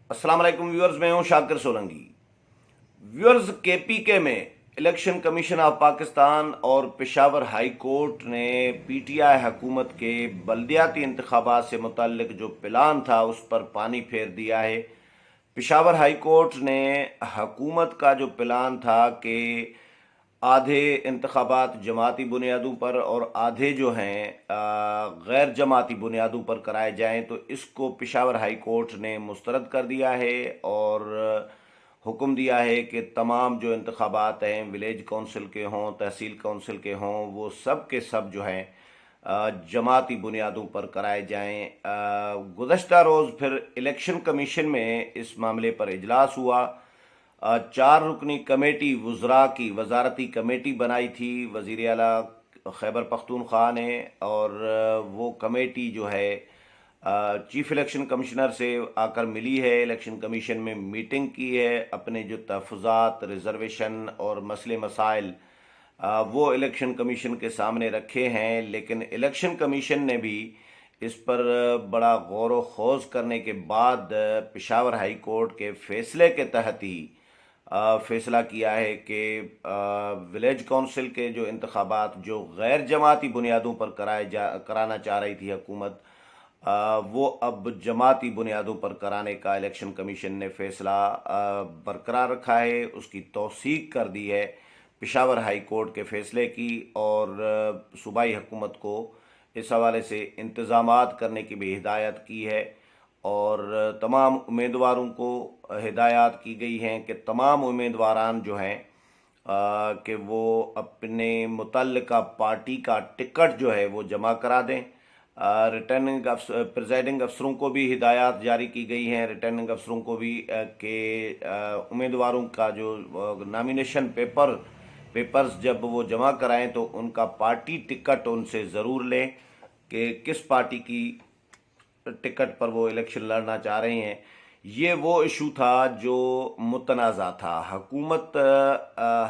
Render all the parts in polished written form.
अस्सलाम वालेकुम व्यूअर्स, मैं हूं शाकिर सोलंकी। व्यूअर्स, केपीके में इलेक्शन कमीशन ऑफ पाकिस्तान और पेशावर हाई कोर्ट ने पीटीआई हुकूमत के बल्दियाती इंतखाबात से मुतल्लिक जो प्लान था उस पर पानी फेर दिया है। पेशावर हाई कोर्ट ने हुकूमत का जो प्लान था कि आधे इंतखाबात जमाती बुनियादों पर और आधे जो हैं गैर जमाती बुनियादों पर कराए जाएं, तो इसको पेशावर हाई कोर्ट ने मुस्तरद कर दिया है और हुक्म दिया है कि तमाम जो इंतखाबात हैं, विलेज काउंसिल के हों, तहसील काउंसिल के हों, वो सब के सब जो हैं जमाती बुनियादों पर कराए जाएं। गुज़श्ता रोज़ फिर इलेक्शन कमीशन में इस मामले पर इजलास हुआ। 4 रुकनी कमेटी वज़रा की वजारती कमेटी बनाई थी वज़ीर आला खैबर पख्तूनख्वा ने, और वो कमेटी जो है चीफ इलेक्शन कमिश्नर से आकर मिली है, इलेक्शन कमीशन में मीटिंग की है, अपने जो तहफ़्फ़ुज़ात, रिज़र्वेशन और मसले मसाइल वो इलेक्शन कमीशन के सामने रखे हैं। लेकिन इलेक्शन कमीशन ने भी इस पर बड़ा गौर व खोज करने के बाद पेशावर हाई कोर्ट के फैसले के तहत ही फैसला किया है कि विलेज काउंसिल के जो इंतखाबात जो गैर जमाती बुनियादों पर कराना चाह रही थी हुकूमत, वो अब जमाती बुनियादों पर कराने का इलेक्शन कमीशन ने फैसला बरकरार रखा है, उसकी तौसीक कर दी है पेशावर हाई कोर्ट के फैसले की, और सूबाई हुकूमत को इस हवाले से इंतज़ामात करने की भी हिदायत की है। और तमाम उम्मीदवारों को हिदायत की गई हैं कि तमाम उम्मीदवारान जो हैं कि वो अपने मुतल्लिका पार्टी का टिकट जो है वो जमा करा दें। रिटर्निंग प्रिजाइडिंग अफसरों को भी हिदायत जारी की गई हैं, रिटर्निंग अफसरों को भी कि उम्मीदवारों का जो नॉमिनेशन पेपर्स जब वो जमा कराएं तो उनका पार्टी टिकट उनसे ज़रूर लें कि किस पार्टी की टिकट पर वो इलेक्शन लड़ना चाह रहे हैं। ये वो इशू था जो मुतनाज़ा था। हुकूमत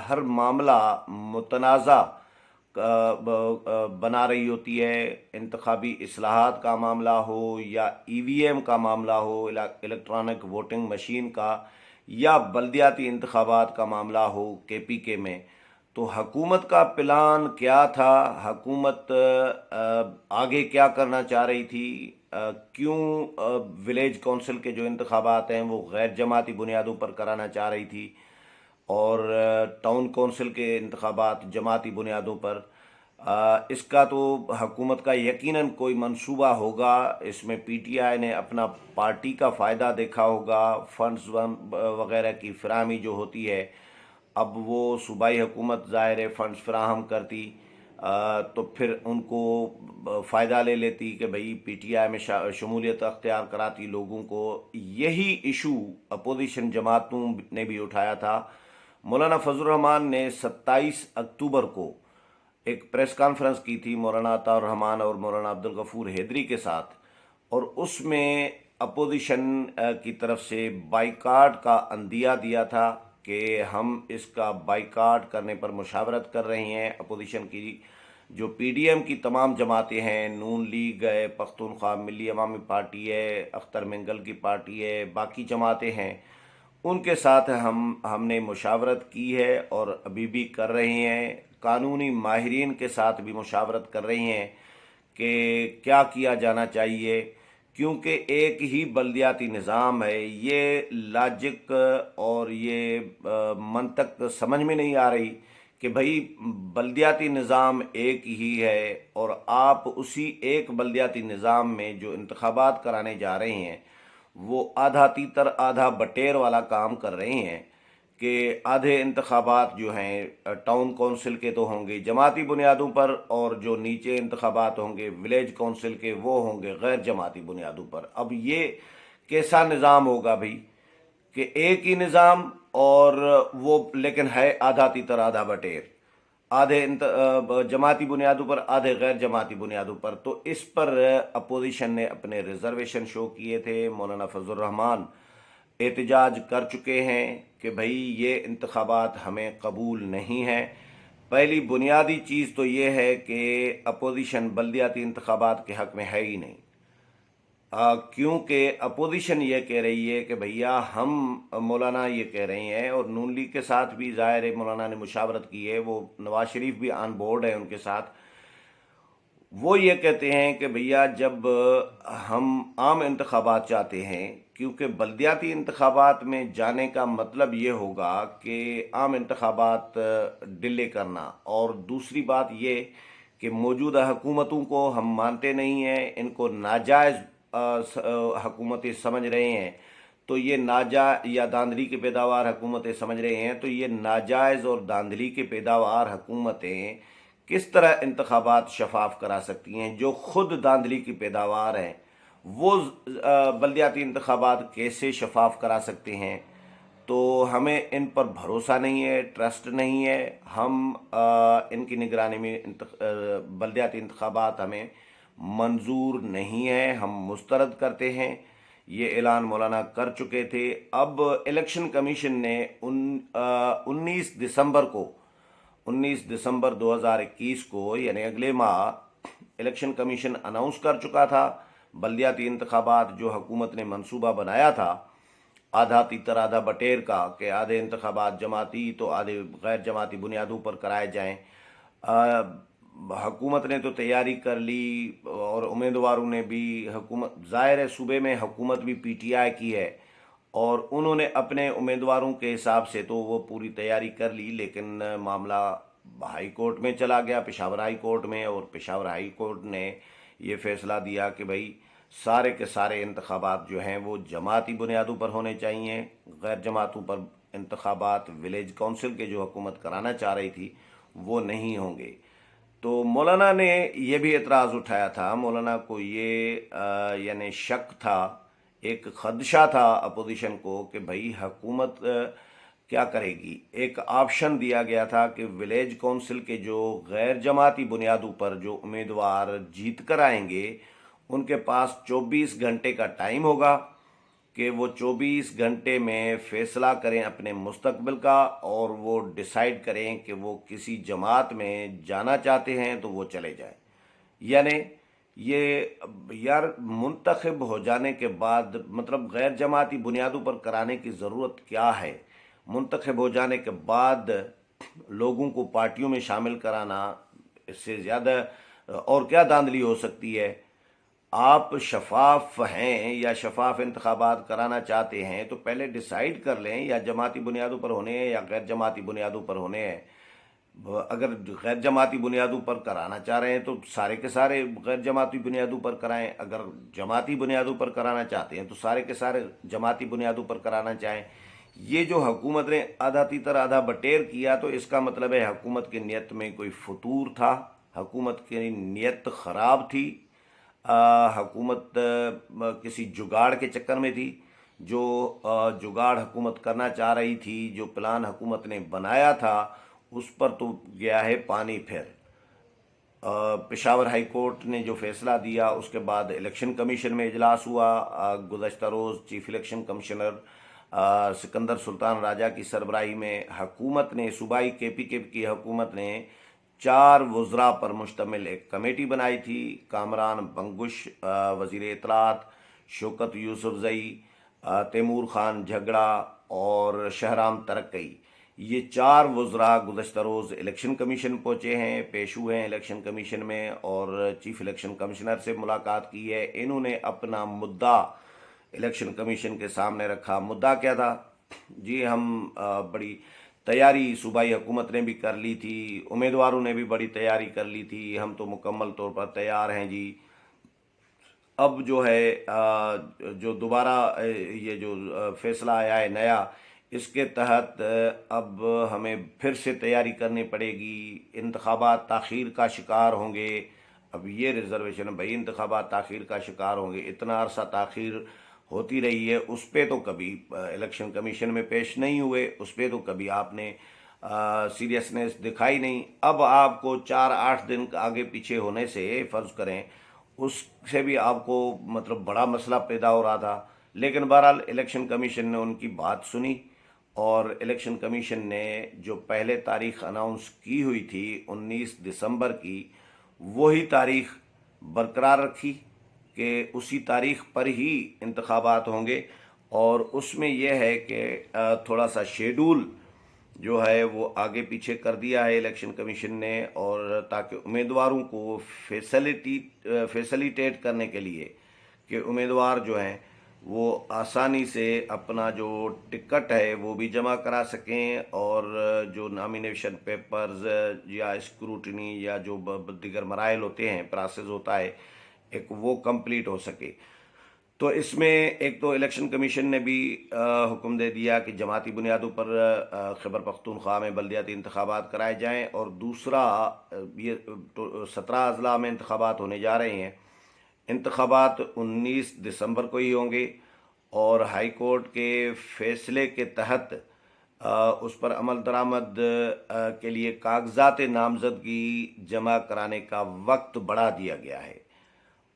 हर मामला मुतनाज़ा बना रही होती है। इंतखाबी इस्लाहात का मामला हो या ईवीएम का मामला हो, इलेक्ट्रॉनिक वोटिंग मशीन का, या बल्दियाती इंतखाबात का मामला हो केपीके में, तो हुकूमत का प्लान क्या था, हुकूमत आगे क्या करना चाह रही थी, क्यों विलेज काउंसिल के जो इंतखाबात हैं वो गैर जमाती बुनियादों पर कराना चाह रही थी, और टाउन काउंसिल के इंतखाबात जमाती बुनियादों पर। इसका तो हुकूमत का यकीनन कोई मंसूबा होगा। इसमें पीटीआई ने अपना पार्टी का फ़ायदा देखा होगा। फंड्स वगैरह की फराहमी जो होती है, अब वो सूबाई हुकूमत ज़ाहिर है फंड्स फराहम करती, तो फिर उनको फ़ायदा ले लेती कि भाई पीटीआई में शमूलियत अख्तियार कराती लोगों को। यही इशू अपोजिशन जमातों ने भी उठाया था। मौलाना फजल रहमान ने 27 अक्टूबर को एक प्रेस कॉन्फ्रेंस की थी मौलाना अताउर रहमान और मौलाना अब्दुल गफूर हैदरी के साथ, और उसमें अपोजिशन की तरफ से बाइकाट का अंदिया दिया था कि हम इसका बाइकाट करने पर मुशावरत कर रहे हैं। अपोजिशन की जो पीडीएम की तमाम जमातें हैं, नून लीग है, पख्तूनख्वा मिली अवामी पार्टी है, अख्तर मिंगल की पार्टी है, बाकी जमातें हैं, उनके साथ हमने मुशावरत की है और अभी भी कर रहे हैं। कानूनी माहिरीन के साथ भी मुशावरत कर रही हैं कि क्या किया जाना चाहिए, क्योंकि एक ही बल्दियाती निज़ाम है। ये लॉजिक और ये मंतक समझ में नहीं आ रही कि भाई बल्दियाती निज़ाम एक ही है और आप उसी एक बल्दियाती निज़ाम में जो इंतखाबात कराने जा रहे हैं वो आधा तीतर आधा बटेर वाला काम कर रहे हैं कि आधे इंतखाबात जो हैं टाउन काउंसिल के तो होंगे जमाती बुनियादों पर, और जो नीचे इंतखाबात होंगे विलेज काउंसिल के वो होंगे गैर जमाती बुनियादों पर। अब ये कैसा निज़ाम होगा भाई कि एक ही निज़ाम और वो लेकिन है आधा तीतर आधा बटेर, आधे जमाती बुनियादों पर आधे गैर जमाती बुनियादों पर। तो इस पर अपोजिशन ने अपने रिजर्वेशन शो किए थे। मौलाना फजल रहमान एहतजाज कर चुके हैं कि भाई ये इंतखाबात हमें कबूल नहीं है। पहली बुनियादी चीज़ तो ये है कि अपोजिशन बल्दियाती इंतखाबात के हक़ में है ही नहीं। क्योंकि अपोजिशन ये कह रही है कि भैया हम मौलाना ये कह रहे हैं, और नून लीग के साथ भी ज़ाहिर है मौलाना ने मुशावरत की है, वो नवाज शरीफ भी ऑन बोर्ड है उनके साथ। वो ये कहते हैं कि भैया जब हम आम इंतखाबात चाहते हैं, क्योंकि बल्दियाती इंतखाबात में जाने का मतलब ये होगा कि आम इंतखाबात डिले करना, और दूसरी बात ये कि मौजूदा हुकूमतों को हम मानते नहीं हैं, इनको नाजायज़ हुकूमतें समझ रहे हैं, तो ये या धांधली की पैदावार हुकूमतें समझ रहे हैं, तो ये नाजायज़ और धांधली की पैदावार हुकूमतें किस तरह इंतखाबात शफाफ करा सकती हैं जो खुद धांधली की पैदावार हैं। वो बल्दियाती इंतखाबात कैसे शफाफ करा सकते हैं। तो हमें इन पर भरोसा नहीं है, ट्रस्ट नहीं है। हम इनकी निगरानी में बल्दियाती इंतखाबात हमें मंजूर नहीं है, हम मुस्तरद करते हैं। ये ऐलान मौलाना कर चुके थे। अब इलेक्शन कमीशन ने 19 दिसंबर 2021 को, यानी अगले माह, इलेक्शन कमीशन अनाउंस कर चुका था बल्दियाती इंतखाबात जो हुकूमत ने मंसूबा बनाया था आधा तीतर आधा बटेर का, कि आधे इंतखाबात जमाती तो आधे गैर जमाती बुनियादों पर कराए जाएं। हुकूमत ने तो तैयारी कर ली, और उम्मीदवारों ने भी। हुकूमत, ज़ाहिर है सूबे में हुकूमत भी पीटीआई की है, और उन्होंने अपने उम्मीदवारों के हिसाब से तो वो पूरी तैयारी कर ली, लेकिन मामला हाई कोर्ट में चला गया, पेशावर हाई कोर्ट में, और पेशावर हाई कोर्ट ने ये फैसला दिया कि भाई सारे के सारे इंतखाबात जो हैं वो जमाती बुनियादों पर होने चाहिए। गैर जमातों पर इंतखाबात विलेज काउंसिल के जो हुकूमत कराना चाह रही थी वो नहीं होंगे। तो मौलाना ने ये भी एतराज़ उठाया था। मौलाना को ये यानी शक था, एक खदशा था अपोजिशन को कि भाई हुकूमत क्या करेगी। एक ऑप्शन दिया गया था कि विलेज काउंसिल के जो गैर जमाती बुनियादों पर जो उम्मीदवार जीत कर आएंगे उनके पास 24 घंटे का टाइम होगा कि वो 24 घंटे में फ़ैसला करें अपने मुस्तकबिल का, और वो डिसाइड करें कि वो किसी जमात में जाना चाहते हैं तो वो चले जाएं। यानी ये यार मुंतखब हो जाने के बाद, मतलब गैर जमाती बुनियादों पर कराने की ज़रूरत क्या है। मुंतखब हो जाने के बाद लोगों को पार्टियों में शामिल कराना, इससे ज़्यादा और क्या धांधली हो सकती है। आप शफाफ हैं या शफाफ इंतखाबात कराना चाहते हैं तो पहले डिसाइड कर लें या जमाती बुनियादों पर होने हैं या गैर जमाती बुनियादों पर होने हैं। अगर गैर जमाती बुनियादों पर कराना चाह रहे हैं तो सारे के सारे गैर जमाती बुनियादों पर कराएं। अगर जमाती बुनियादों पर कराना चाहते हैं तो सारे के सारे जमाती बुनियादों पर कराना चाहें। ये जो हुकूमत ने आधा तीतर आधा बटेर किया, तो इसका मतलब है हुकूमत की नीयत में कोई फतूर था, हुकूमत की नीयत ख़राब थी। हुकूमत किसी जुगाड़ के चक्कर में थी। जो जुगाड़ हुकूमत करना चाह रही थी, जो प्लान हुकूमत ने बनाया था, उस पर तो गया है पानी फिर। पेशावर हाई कोर्ट ने जो फैसला दिया उसके बाद इलेक्शन कमीशन में इजलास हुआ। गुज़श्ता रोज़ chief election commissioner Sikandar Sultan Raja की सरबराही में हुकूमत ने, सूबाई KPK की हुकूमत ने 4 वज़रा पर मुश्तमिल एक कमेटी बनाई थी। कामरान बंगुश वज़ीर इत्तलात, शौकत यूसुफजई, तैमूर खान झगड़ा और शहराम तरक्की, ये 4 वज़रा गुज़श्ता रोज़ इलेक्शन कमीशन पहुँचे हैं, पेश हुए हैं इलेक्शन कमीशन में, और चीफ इलेक्शन कमिश्नर से मुलाकात की है। इन्होंने अपना मुद्दा इलेक्शन कमीशन के सामने रखा। मुद्दा क्या था जी? हम बड़ी तैयारी सूबाई हुकूमत ने भी कर ली थी, उम्मीदवारों ने भी बड़ी तैयारी कर ली थी, हम तो मुकम्मल तौर पर तैयार हैं जी। अब जो है जो दोबारा ये जो फैसला आया है नया, इसके तहत अब हमें फिर से तैयारी करनी पड़ेगी। इंतखाबात ताख़ीर का शिकार होंगे। अब ये रिजर्वेशन है भाई, इंतखाबात ताख़ीर का शिकार होंगे। इतना अरसा ताख़ीर होती रही है, उस पर तो कभी इलेक्शन कमीशन में पेश नहीं हुए, उस पर तो कभी आपने सीरियसनेस दिखाई नहीं। अब आपको 4-8 दिन आगे पीछे होने से, फ़र्ज़ करें, उससे भी आपको मतलब बड़ा मसला पैदा हो रहा था। लेकिन बहरहाल इलेक्शन कमीशन ने उनकी बात सुनी, और इलेक्शन कमीशन ने जो पहले तारीख अनाउंस की हुई थी 19 दिसंबर की, वही तारीख बरकरार रखी کہ اسی تاریخ پر ہی انتخابات ہوں گے، اور اس میں یہ ہے کہ تھوڑا سا شیڈول جو ہے وہ آگے پیچھے کر دیا ہے الیکشن کمیشن نے، اور تاکہ امیدواروں کو فیسلیٹیٹ کرنے کے لیے کہ امیدوار جو ہیں وہ آسانی سے اپنا جو ٹکٹ ہے وہ بھی جمع کرا سکیں، اور جو نامینیشن پیپرز یا اسکروٹنی یا جو دیگر مراحل ہوتے ہیں، پروسیس ہوتا ہے ایک، وہ کمپلیٹ ہو سکے۔ تو اس میں ایک تو الیکشن کمیشن نے بھی حکم دے دیا کہ جماعتی بنیادوں پر خیبر پختونخوا میں بلدیاتی انتخابات کرائے جائیں، اور دوسرا یہ 17 اضلاع میں انتخابات ہونے جا رہے ہیں۔ انتخابات 19 دسمبر کو ہی ہوں گے، اور ہائی کورٹ کے فیصلے کے تحت اس پر عمل درآمد کے لیے کاغذات نامزدگی جمع کرانے کا وقت بڑھا دیا گیا ہے،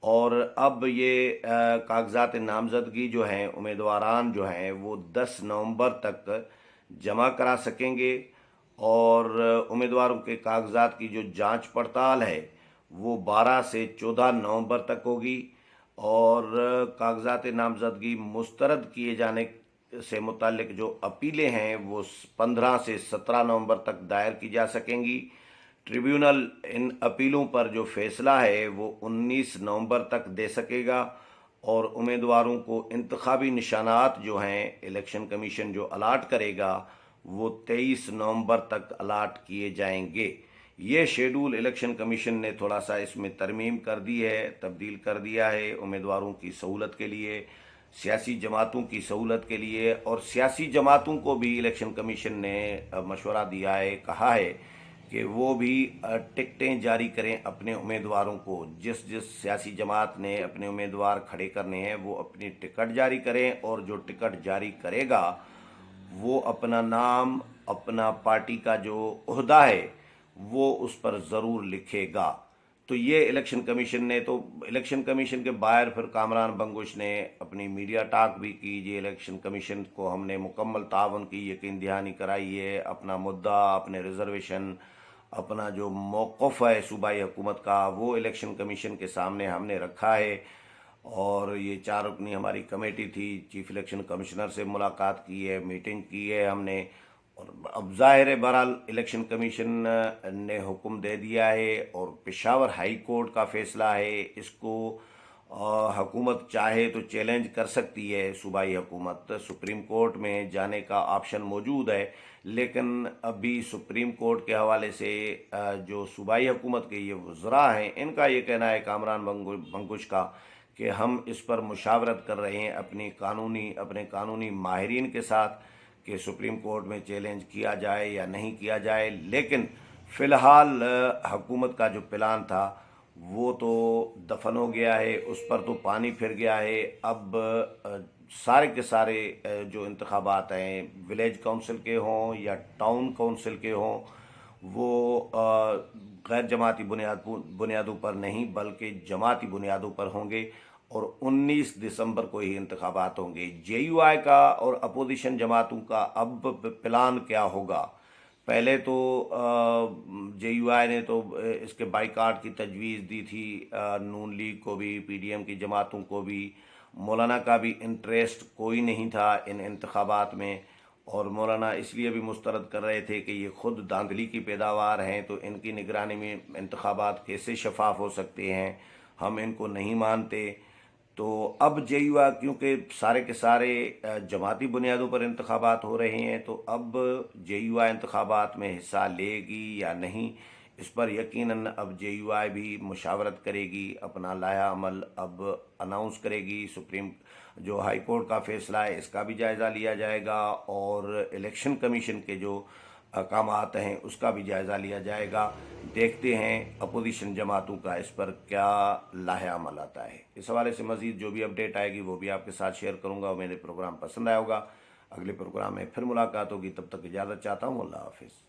اور اب یہ کاغذات نامزدگی جو ہیں امیدواران جو ہیں وہ 10 نومبر تک جمع کرا سکیں گے، اور امیدواروں کے کاغذات کی جو جانچ پڑتال ہے وہ 12 سے 14 نومبر تک ہوگی، اور کاغذات نامزدگی مسترد کیے جانے سے متعلق جو اپیلیں ہیں وہ 15 سے 17 نومبر تک دائر کی جا سکیں گی۔ ٹریبیونل ان اپیلوں پر جو فیصلہ ہے وہ 19 نومبر تک دے سکے گا، اور امیدواروں کو انتخابی نشانات جو ہیں الیکشن کمیشن جو الاٹ کرے گا وہ 23 نومبر تک الاٹ کیے جائیں گے۔ یہ شیڈول الیکشن کمیشن نے تھوڑا سا اس میں ترمیم کر دی ہے، تبدیل کر دیا ہے، امیدواروں کی سہولت کے لیے، سیاسی جماعتوں کی سہولت کے لیے، اور سیاسی جماعتوں کو بھی الیکشن کمیشن نے مشورہ دیا ہے، کہا ہے کہ وہ بھی ٹکٹیں جاری کریں اپنے امیدواروں کو۔ جس سیاسی جماعت نے اپنے امیدوار کھڑے کرنے ہیں وہ اپنی ٹکٹ جاری کریں، اور جو ٹکٹ جاری کرے گا وہ اپنا نام، اپنا پارٹی کا جو عہدہ ہے وہ اس پر ضرور لکھے گا۔ تو یہ الیکشن کمیشن نے، تو الیکشن کمیشن کے باہر پھر کامران بنگش نے اپنی میڈیا ٹاک بھی کی، یہ الیکشن کمیشن کو ہم نے مکمل تعاون کی یقین دہانی کرائی ہے، اپنا مدعا، اپنے ریزرویشن، اپنا جو موقف ہے صوبائی حکومت کا وہ الیکشن کمیشن کے سامنے ہم نے رکھا ہے، اور یہ 4 رکنی ہماری کمیٹی تھی، چیف الیکشن کمشنر سے ملاقات کی ہے، میٹنگ کی ہے ہم نے، اور اب ظاہر ہے بہرحال الیکشن کمیشن نے حکم دے دیا ہے، اور پشاور ہائی کورٹ کا فیصلہ ہے، اس کو حکومت چاہے تو چیلنج کر سکتی ہے، صوبائی حکومت سپریم کورٹ میں جانے کا آپشن موجود ہے، لیکن ابھی سپریم کورٹ کے حوالے سے جو صوبائی حکومت کے یہ وزراء ہیں ان کا یہ کہنا ہے، کامران بنگش کا، کہ ہم اس پر مشاورت کر رہے ہیں اپنے قانونی ماہرین کے ساتھ کہ سپریم کورٹ میں چیلنج کیا جائے یا نہیں کیا جائے، لیکن فی الحال حکومت کا جو پلان تھا وہ تو دفن ہو گیا ہے، اس پر تو پانی پھر گیا ہے۔ اب سارے کے سارے جو انتخابات ہیں، ولیج کونسل کے ہوں یا ٹاؤن کونسل کے ہوں، وہ غیر جماعتی بنیادوں پر نہیں بلکہ جماعتی بنیادوں پر ہوں گے، اور 19 دسمبر کو ہی انتخابات ہوں گے۔ جے یو آئی کا اور اپوزیشن جماعتوں کا اب پلان کیا ہوگا؟ پہلے تو جے یو آئی نے تو اس کے بائیکاٹ کی تجویز دی تھی، نون لیگ کو بھی، پی ڈی ایم کی جماعتوں کو بھی، مولانا کا بھی انٹریسٹ کوئی نہیں تھا ان انتخابات میں، اور مولانا اس لیے بھی مسترد کر رہے تھے کہ یہ خود دھاندلی کی پیداوار ہیں، تو ان کی نگرانی میں انتخابات کیسے شفاف ہو سکتے ہیں، ہم ان کو نہیں مانتے۔ تو اب جے یو آئی کیونکہ سارے کے سارے جماعتی بنیادوں پر انتخابات ہو رہے ہیں، تو اب جے یو آئی انتخابات میں حصہ لے گی یا نہیں، اس پر یقیناً اب جے یو آئی بھی مشاورت کرے گی، اپنا لائحہ عمل اب اناؤنس کرے گی۔ سپریم جو ہائی کورٹ کا فیصلہ ہے اس کا بھی جائزہ لیا جائے گا، اور الیکشن کمیشن کے جو احکامات ہیں اس کا بھی جائزہ لیا جائے گا۔ دیکھتے ہیں اپوزیشن جماعتوں کا اس پر کیا لائحہ عمل آتا ہے۔ اس حوالے سے مزید جو بھی اپڈیٹ آئے گی وہ بھی آپ کے ساتھ شیئر کروں گا، اور میرے پروگرام پسند آیا ہوگا، اگلے پروگرام میں پھر ملاقات ہوگی، تب تک اجازت چاہتا ہوں، اللہ حافظ۔